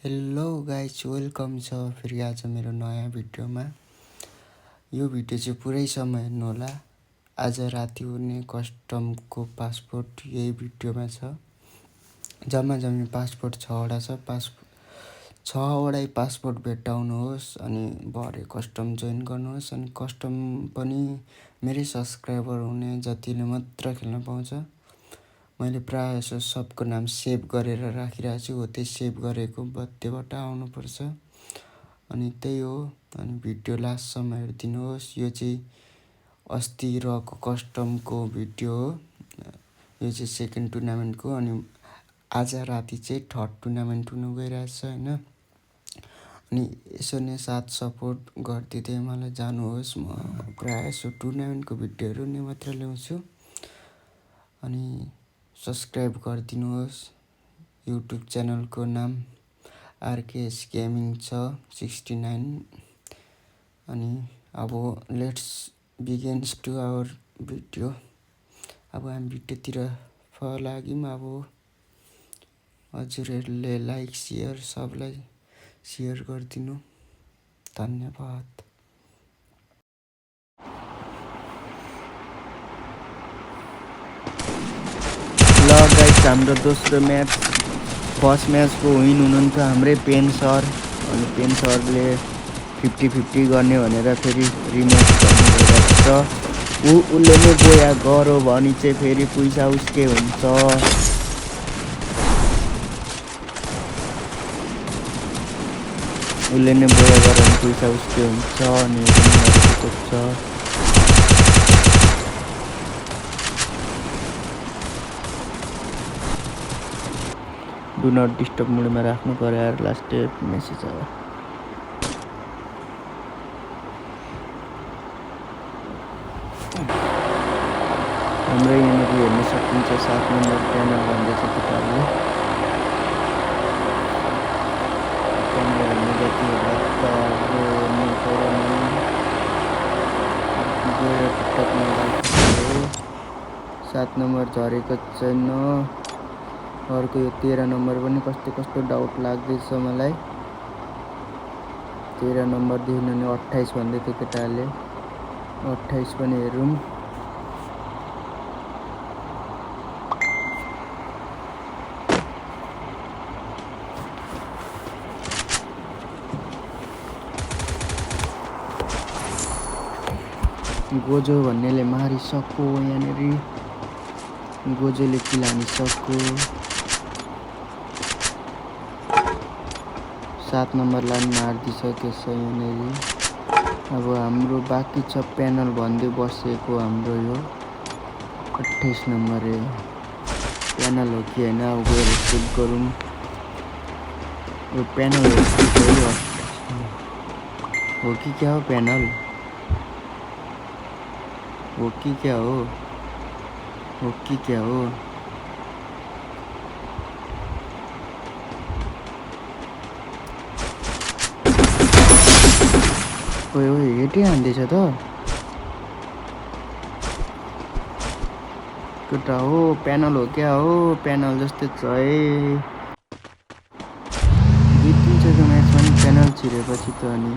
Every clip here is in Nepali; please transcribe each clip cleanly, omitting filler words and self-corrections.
हेलो गाइज वेलकम छ फेरि आज मेरो नयाँ भिडियोमा। यो भिडियो चाहिँ पुरै समय हेर्नु होला। आज राति हुने कस्टमको पासपोर्ट यही भिडियोमा छ। जम्मा पासपोर्ट 6वटा छ। 6वटै पासपोर्ट भेट्टाउनुहोस् अनि भरे कस्टम जोइन गर्नुहोस्। अनि कस्टम पनि मेरै सब्सक्राइबर हुने जतिले मात्र खेल्न पाउँछ। मैले प्रायः जसो सबको नाम सेभ गरेर राखिरहेको छु। हो त्यही सेभ गरेको बत्तीबाट आउनुपर्छ। अनि त्यही हो। अनि भिडियो लास्टसम्म हेरिदिनुहोस्। यो चाहिँ अस्ति रहेको कस्टमको भिडियो हो। यो चाहिँ सेकेन्ड टुर्नामेन्टको। अनि आज राति चाहिँ थर्ड टुर्नामेन्ट हुनु गइरहेछ हैन। अनि यसो नै साथ सपोर्ट गरिदिँदै मलाई जानुहोस्। म प्रायः जसो टुर्नामेन्टको भिडियोहरू नै मात्र ल्याउँछु। अनि सब्सक्राइब गरिदिनुहोस्। युट्युब च्यानलको नाम आरकेएस गेमिङ छ 69। अनि अब let's begins to our video. अब हामी भिडियोतिर लाग्यौँ। अब हजुरहरूले लाइक सेयर सबलाई सेयर गरिदिनु। धन्यवाद। ल गाइस हाम्रो दोस्रो म्याच फर्स्ट म्याचको विन हुनुहुन्छ हाम्रै पेन सर। अनि पेन सरले 50-50 गर्ने भनेर फेरि रिम्याच गर्नुभएको छ। उसले नै बोया गरो भने चाहिँ फेरि पैसा उसकै हुन्छ। उसले नै बोया गरो भने पैसा उसकै हुन्छ। अनि छ डु नट डिस्टर्ब मोडमा राख्नु पर्यो यार। लास्ट मेसेज आयो। हाम्रो यहाँनिर हेर्न सकिन्छ 7 नम्बर प्यानल भन्दैछ केटाहरूले। प्यानल हेर्ने जति होला त हेर्नु पर्यो नि। गएर टिकटकमा लाग्यो। 7 नम्बर झरेको छैन। अर्को यो 13 नम्बर पनि कस्तो डाउट लाग्दैछ मलाई। 13 नम्बर देखिन नि 28 भन्दै थियो केटाहरूले। 28 पनि हेरौँ। गोजो भन्नेले मारिसक्यो यहाँनिर। गोजोले किल हानिसक्यो। 7 नम्बरलाई मारिदिइसकेको छ यहाँनिर। अब हाम्रो बाँकी छ प्यानल भन्दै बसेको हाम्रो यो 28 नम्बर प्यानल हो कि होइन। अब गएर चेक गरौँ। यो प्यानल हो कि क्या हो प्यानल हो कि क्या हो कि क्या हो। ओए ओए हेटै हान्दैछ त केटा हो। प्यानल हो क्या हो। प्यानल जस्तै छ है। 2-3 म्याचमा नि प्यानल छिरेपछि त अनि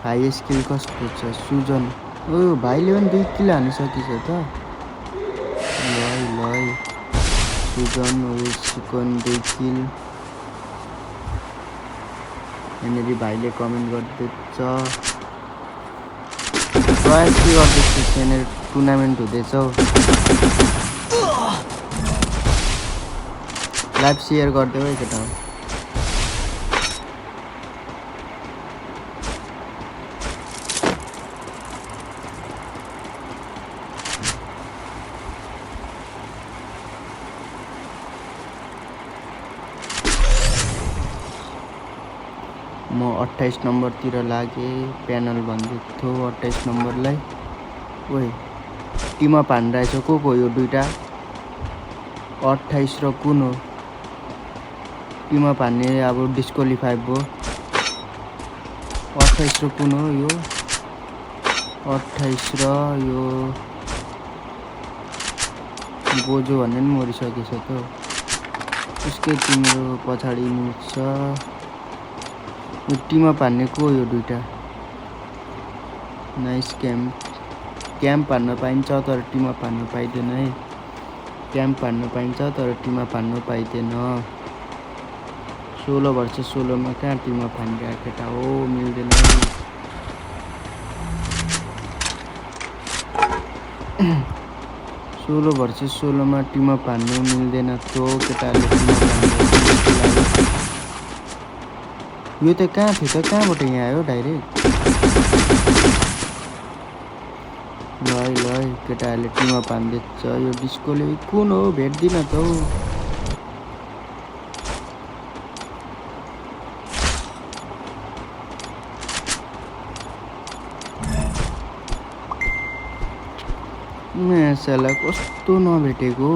हाई स्किल कस्तो छ सुजन। ओ भाइले पनि 2 किल हानिसकेछ त। ल सुजन सिकन 2 किल। यहाँनिर भाइले कमेन्ट गर्दैछ प्रयास के गर्दैछ। यहाँनिर टुर्नामेन्ट हुँदैछ। लाइभ सेयर गरिदेऊ है केटा। म 28 नम्बरतिर लागेँ। प्यानल भन्दै थियो 28 नम्बरलाई। ओए टिमअप हानिरहेछ को यो दुईटा 28 र कुन हो। टिमअप हान्ने अब डिस्क्वालिफाई भयो। 28 र कुन हो यो। 28 र यो गोजो भन्ने पनि मरिसकेछ त। उसकै तिम्रो पछाडि छ यो टिमअप हान्ने को यो दुईटा नाइस क्याम्प हान्न पाइन्छ तर टिमअप हान्न पाइँदैन है क्याम्प हान्न पाइन्छ तर टिमअप हान्न पाइँदैन 16 वर्ष 16 मा कहाँ टिमअप हान्ने केटा हो मिल्दैन 16 वर्ष 16 मा टिमअप हान्नु मिल्दैन त्यो केटाले यो त कहाँ थियो त कहाँबाट यहाँ आयो डाइरेक्ट ल केटाहरूले टिमअप हान्दैछ यो डिस्कोले कुन हो भेट्दिन त हौ साला कस्तो नभेटेको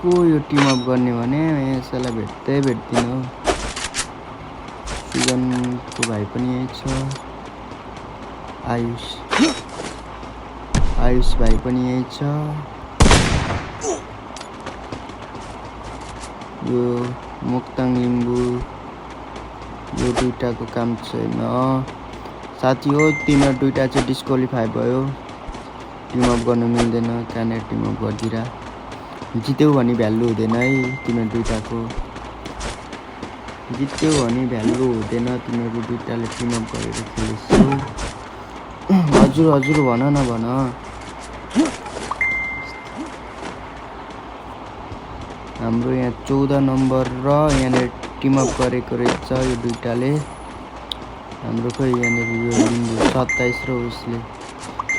को यो टिमअप गर्ने भने साला भेट्दिन हौ सुजनको भाइ पनि यही छ आयुष भाइ पनि यही छ यो मुक्ताङ लिम्बू यो दुईटाको काम छैन साथी हो तिनीहरू दुईटा चाहिँ डिस्क्वालिफाई भयो टिमअप गर्न मिल्दैन कहाँनिर टिमअप गरिदिरा जित्यो भने भ्यालु हुँदैन है तिमीहरू दुईटाको जित्यो भने भ्यालु हुँदैन तिमीहरू दुईटाले टिमअप गरेर खेलेछौ हजुर भन न भन हाम्रो यहाँ 14 नम्बर र यहाँनिर टिमअप गरेको रहेछ यो दुईटाले हाम्रो खोइ यहाँनिर यो 27 र उसले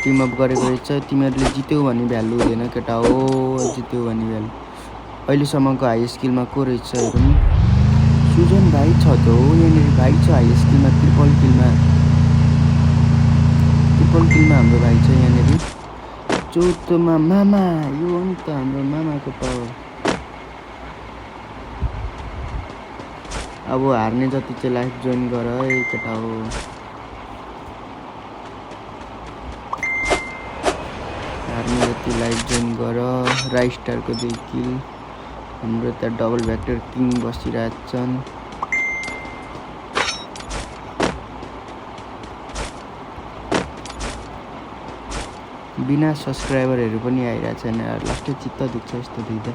टिमअप गरेको रहेछ तिमीहरूले जित्यौ भने भ्यालु हुँदैन केटा हो जित्यौ भने भ्यालु अहिलेसम्मको हाई स्किलमा को रहेछ हेरौँ सुजन भाइ छ त हो यहाँनिर भाइ छ हाई स्किलमा ट्रिपल किलमा हाम्रो भाइ छ यहाँनिर 14 मा मामा यो हो नि त हाम्रो मामाको पावर अब हार्ने जति चाहिँ लाइफ जोइन गर है केटा हो हार्ने जति लाइफ जोइन गर राइस्टारको 2 किल हाम्रो त डबल भ्याक्टर किङ बसिरहेछन् बिना सब्सक्राइबरहरू पनि आइरहेछन् लास्टै चित्त दुख्छ यस्तो देख्दा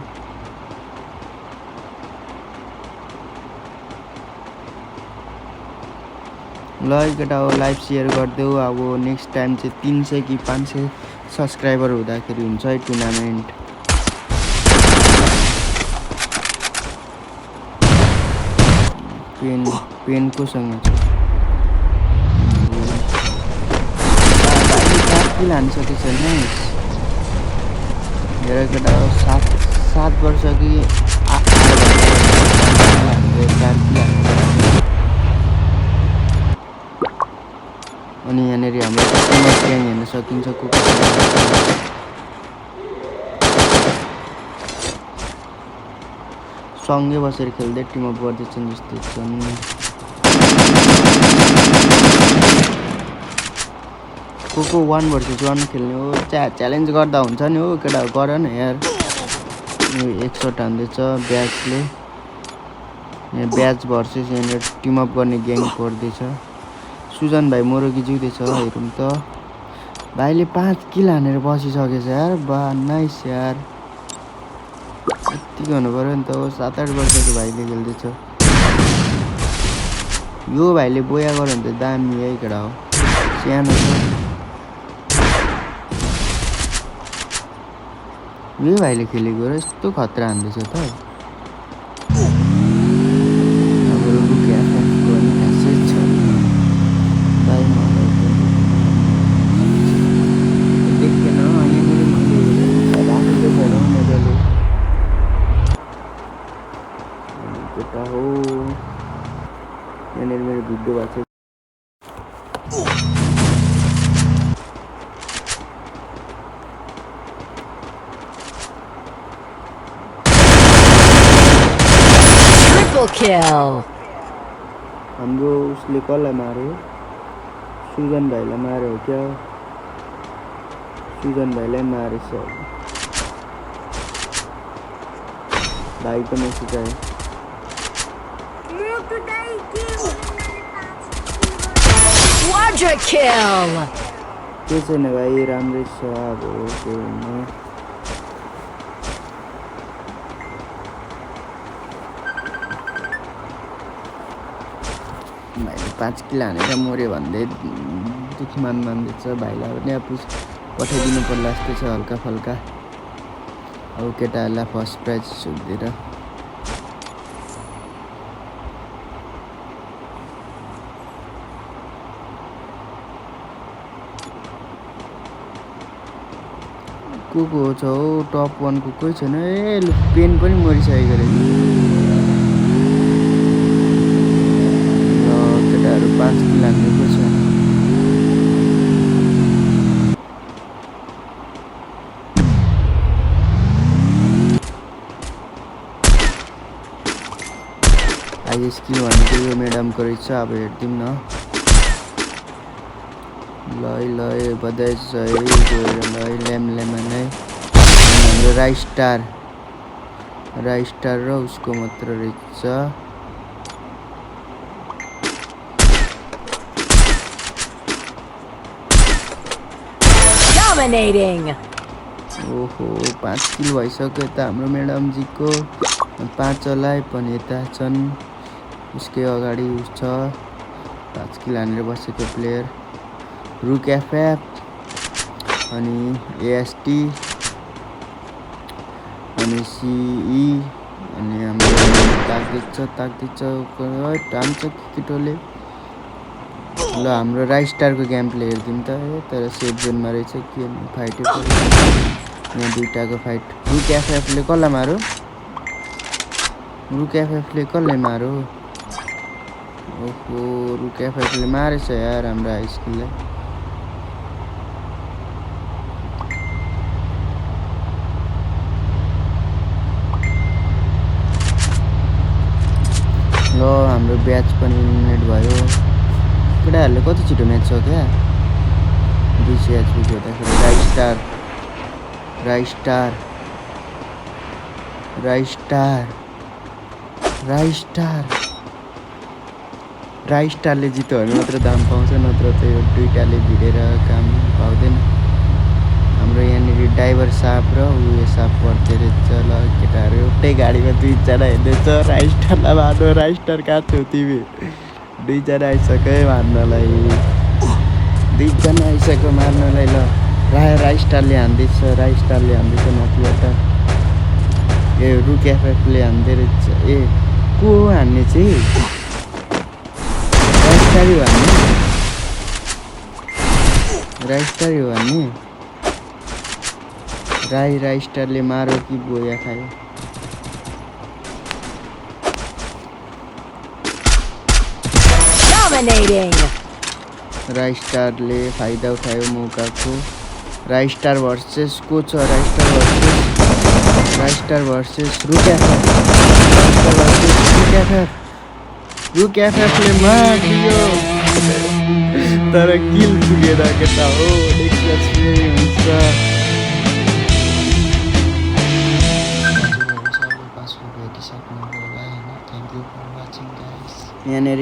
ल केटा हो लाइभ सेयर गरिदेऊ अब नेक्स्ट टाइम चाहिँ 300 कि 500 सब्सक्राइबर हुँदाखेरि हुन्छ है टुर्नामेन्ट पेन कोसँग छ किल हानिसकेछ नाइस हेर केटा 7 वर्ष कि 8 अनि यहाँनिर हाम्रो ग्याङ हेर्न सकिन्छ सँगै बसेर खेल्दै टिमअप गर्दैछन् जस्तो छन् को 1 भर्सेस 1 खेल्ने हो च्यालेन्ज गर्दा हुन्छ नि हो केटा गर न यार 1 शट हान्दैछ ब्याचले यहाँ ब्याच भर्सेस यहाँनिर टिमअप गर्ने ग्याङ पर्दैछ सुजन भाइ मोरोगी जिउँदैछ हेरौँ त भाइले 5 किल हानेर बसिसकेछ यार बा नाइस यार यति गर्नु पर्यो नि त 7-8 वर्षको भाइले खेल्दैछ यो भाइले बोया गर्यो भने त दामी है केटा हो सानो छ यो भाइले खेलेको र यस्तो खतरा हान्दैछ त यहाँनिर मेरो भिडियो भएको छ हाम्रो उसले कसलाई मार्यो सुजन भाइलाई मार्यो हो क्या सुजन भाइलाई मारेछ भाइको मेसेज आयो। Quadra kill! के छैन भाइ, राम्रै छ। अब के हुने। भाइले 5 किल हानेर मऱ्यो भन्दै दुःख मान्दैछ। भाइलाई पनि अब पठाइदिनु पर्ला जस्तो छ हल्का फल्का। अब केटाहरूलाई फर्स्ट प्राइज सोधिदिएर को छ हौ टप 1 को कोही छैन। ए लु पेन पनि मरिसकेको रहेछ। केटाहरू 5 किल हान्नेको छ। हाई स्किल भनेको यो म्याडमको रहेछ। अब हेर्दिउँ न। ल बधाई छ है गएर ल ल्याम है। हाम्रो राइस्टार र उसको मात्र रहेछ। Dominating! ओहो 5 किल भइसक्यो त हाम्रो म्याडमजीको। 5 लाई पनि यता छन्। उसकै अगाडि उस छ 5 किल हानेर बसेको प्लेयर रुक एफएफ अनि एएसटी अनि सीई अनि हाम्रो ताक्दैछ टाम्छ केटोले। ल हाम्रो राइस्टारको गेम प्ले हेर्दिउँ त। तर सेफ जोनमा रहेछ के फाइटै पऱ्यो। यहाँ दुईटाको फाइट। रुक एफएफले कसलाई मारो? रुक एफएफले कसलाई मारो? ओहो रुक एफएफले मारेछ यार हाम्रो हाई स्किललाई। ल हाम्रो ब्याच पनि एलिमिनेट भयो। केटाहरूले कति छिटो म्याच छ क्या। 200 एचपी हुँदाखेरि राइस्टारले जित्यो भने मात्र दाम पाउँछ, नत्र त यो दुईटाले भिडेर काम पाउँदैन। हाम्रो यहाँनिर ड्राइभर साप र उयो साप पर्थ्यो रहेछ। ल केटाहरू एउटै गाडीमा 2जना हिँड्दैछ। राइस्टारलाई मार्नु। राइस्टार कहाँ छौ तिमी? 2जना आइसक्यो मार्नलाई। 2जना आइसक्यो मार्नलाई। ल राइस्टारले हान्दैछ माथिबाट। ए रुक एफएफले हान्दै रहेछ। ए को हान्ने चाहिँ? राइस्टार हो हान्ने। राइस्टारले मारो कि बोया खायो। Dominating! राइस्टारले फाइदा उठायो मौकाको। राइस्टार भर्सेस को छ? राइस्टार भर्सेस रुक रुक एफएफले मारिदियो तर किल पुगेन केटा हो। नेक्स्ट म्याच फेरि हुन्छ। यहाँनिर